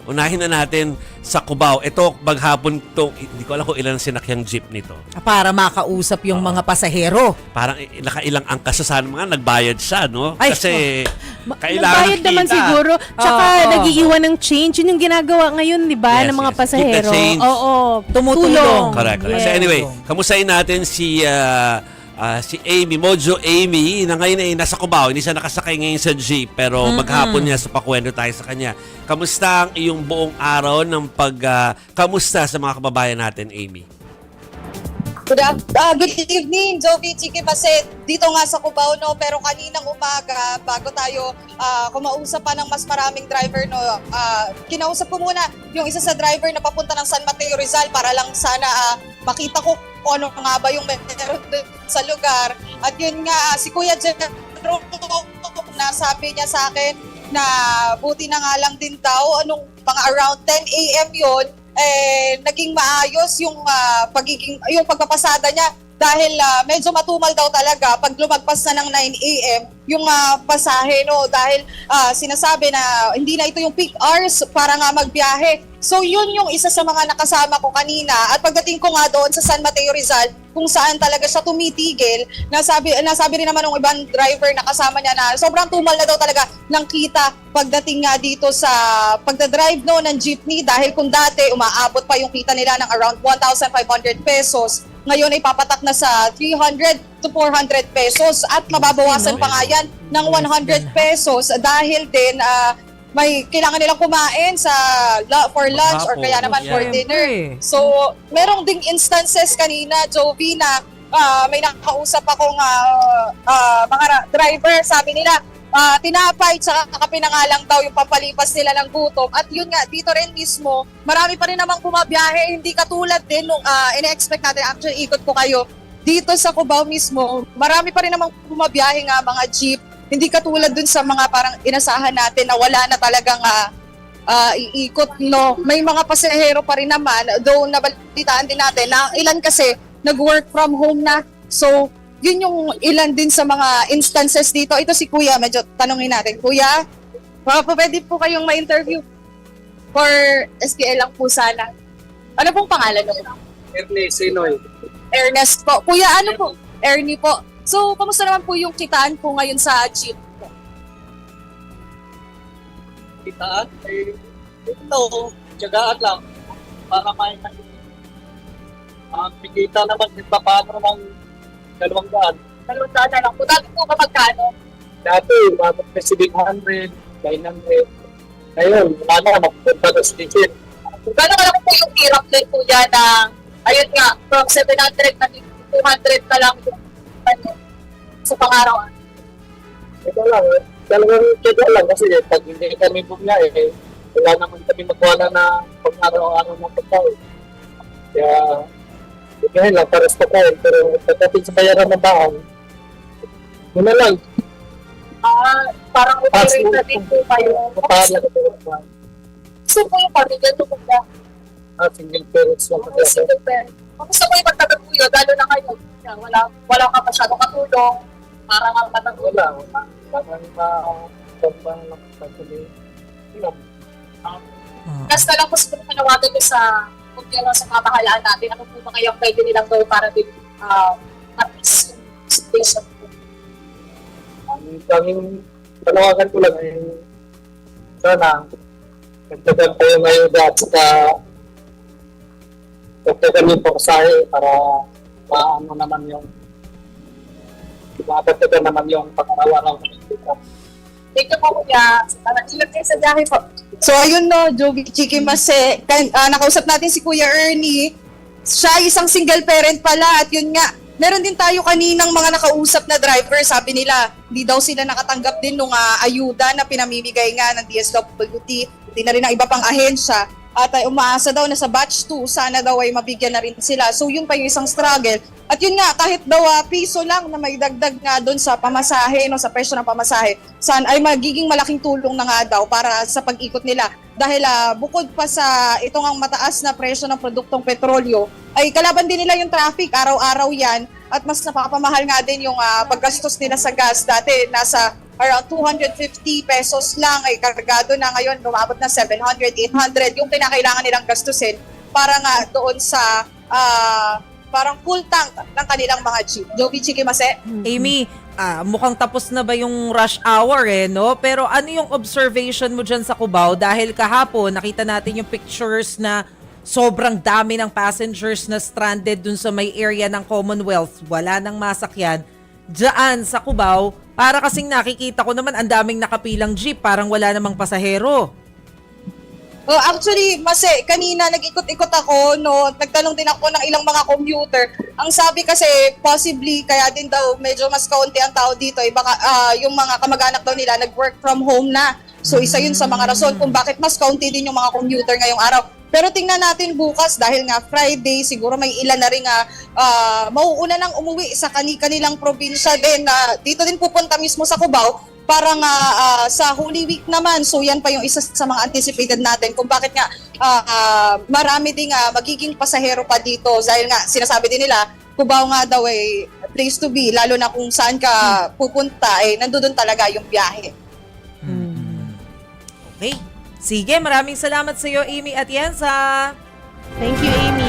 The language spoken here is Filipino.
Unahin na natin sa Cubao. Ito, maghapon to, hindi ko alam kung ilan ang sinakyang jeep nito. Para makausap yung mga pasahero. Parang nakailang angkas sa sana mga nagbayad siya, no? Ay, Kasi kailangan Nagbayad naman kita. siguro. Tsaka nag-iiwan ng change. Yun yung ginagawa ngayon, di ba? Yes, ng mga yes. pasahero. Keep the change. Oo. Tumutulong. Correct. Yes. So anyway, kamustahin natin si Amy, Mojo Amy, na ngayon ay nasa Cubao. Hindi siya nakasakay ngayon sa jeep, pero maghapon niya sa pakwento tayo sa kanya. Kamusta ang iyong buong araw ng kamusta sa mga kababayan natin, Amy? Good evening, Jovi, Chiki Baset. Dito nga sa Cubao, no, pero kaninang umaga, bago tayo kumausap pa ng mas maraming driver, no, kinausap ko muna yung isa sa driver na papunta ng San Mateo Rizal para lang sana makita ko kung ano nga ba yung meron sa lugar. At yun nga, si Kuya Jerome, nasabi niya sa akin na buti na nga lang din daw, anong mga around 10 a.m. yun, naging maayos yung yung pagpapasada niya dahil medyo matumal daw talaga pag lumagpas na ng 9 a.m. yung pasahe, no, dahil sinasabi na hindi na ito yung peak hours para nga magbiyahe. So yun yung isa sa mga nakasama ko kanina, at pagdating ko nga doon sa San Mateo Rizal kung saan talaga siya tumitigil, nasabi rin naman ng ibang driver na kasama niya na sobrang tumal na daw talaga ng kita pagdating nga dito sa pagdadrive, no, ng jeepney, dahil kung dati umaabot pa yung kita nila ng around 1,500 pesos, ngayon ay papatak na sa 300 to 400 pesos at mababawasan pa nga yan ng 100 pesos dahil din may kailangan nilang kumain for lunch or kaya naman for dinner. So, merong ding instances kanina, Jovi, na may nakausap akong mga driver, sabi nila, tinapay tsaka kapinangalang daw yung pampalipas nila ng gutom. At yun nga, dito rin mismo, marami pa rin namang bumabiyahe, hindi katulad din nung ina-expect natin. Actually, ikot ko kayo dito sa Cubao mismo, marami pa rin namang bumabiyahe nga mga jeep. Hindi katulad dun sa mga parang inasahan natin na wala na talagang iikot, no. May mga pasahero pa rin naman, though nabalitaan din natin na ilan kasi nag-work from home na. So, yun yung ilan din sa mga instances dito. Ito si Kuya, medyo tanungin natin. Kuya, pwede po kayong ma-interview for SPL lang po sana. Ano pong pangalan nyo? Ernest Sinoy. Ernest po. Kuya, ano po? Ernie po. So, kamusta naman po yung kitaan po ngayon sa jeep po? Kitaan? Ito, tiyagaan lang. Para may kita naman din pa paano ng 200. 200 na lang po. Dati po ba magkano? Dati, umabot na 700, 900. Ngayon, wala na, mapupunta na sa digit. Gano'n lang po yung hirap din po yan na, ayun nga, from 700 na 200 na lang yung sa pang-araw. Ito lang, talagang tiyagaan lang kasi pag hindi kami bumiyahe, wala naman kami magwala na pang-araw-araw ng pagkain. Kaya, ngayon lang, para sa pagkain, pero pagdating sa bayaran ng bahay, muna lang. Parang okay na din po kayo. Papahala ka po. Gusto po yung pamilya ito po ba? Single parents lang kasi. Single parent. Gusto po yung pagtataguyo, lalo na kayo. Wala ka masyadong katulong. Parang ang kataguyo. Wala. Parang Last na lang po siguro panawagan ko sa kumpira sa kamahalaan natin. Ano po ba ngayong pwede nilang gawin para din at least yung situation po? Ang kaming panawagan ko lang ay sana nagtagal tayo ngayon at saka nagtagal yung pagkasahe para maano naman yung makapagtagal naman yung pangarawa ng mga. Thank you po kuya. Ilan kayo sa biyahe po. So ayun no, Jovi Chiki Mase, nakausap natin si Kuya Ernie. Siya isang single parent pala at yun nga, meron din tayo kaninang mga nakausap na driver. Sabi nila, hindi daw sila nakatanggap din nung ayuda na pinamimigay nga ng DSWD. Hindi na rin ang iba pang ahensya. At umaasa daw na sa batch 2, sana daw ay mabigyan na rin sila. So yun pa yung isang struggle. At yun nga, kahit daw piso lang na may dagdag nga doon sa pamasahe, no, sa presyo ng pamasahe, saan ay magiging malaking tulong na nga daw para sa pag-ikot nila. Dahil bukod pa sa itong ang mataas na presyo ng produktong petrolyo, ay kalaban din nila yung traffic, araw-araw yan. At mas napakapamahal nga din yung paggastos nila sa gas. Dati nasa around 250 pesos lang ay kargado na ngayon, lumabot na 700, 800 yung kinakailangan nilang gastusin para nga doon sa parang full tank ng kanilang mga jeep. Jovi Chiki Mase? Amy, mukhang tapos na ba yung rush hour no? Pero ano yung observation mo dyan sa Cubao? Dahil kahapon, nakita natin yung pictures na sobrang dami ng passengers na stranded dun sa may area ng Commonwealth. Wala nang masakyan. Diyan sa Cubao, para kasing nakikita ko naman ang daming nakapilang jeep, parang wala namang pasahero. Actually, Mase, kanina nag-ikot-ikot ako, no, nagtanong din ako ng ilang mga commuter. Ang sabi kasi, possibly, kaya din daw medyo mas kaunti ang tao dito, baka yung mga kamag-anak daw nila nag-work from home na. So isa yun sa mga rason kung bakit mas kaunti din yung mga commuter ngayong araw. Pero tingnan natin bukas dahil nga Friday, siguro may ilan na rin mauuna nang umuwi sa kanilang probinsya din. Dito din pupunta mismo sa Cubao para nga sa Holy Week naman. So yan pa yung isa sa mga anticipated natin kung bakit nga marami ding magiging pasahero pa dito. Dahil nga sinasabi din nila, Cubao nga daw ay place to be, lalo na kung saan ka pupunta, nandoon talaga yung biyahe. Okay. Sige, maraming salamat sa iyo, Amy at Yensa. Thank you, Amy.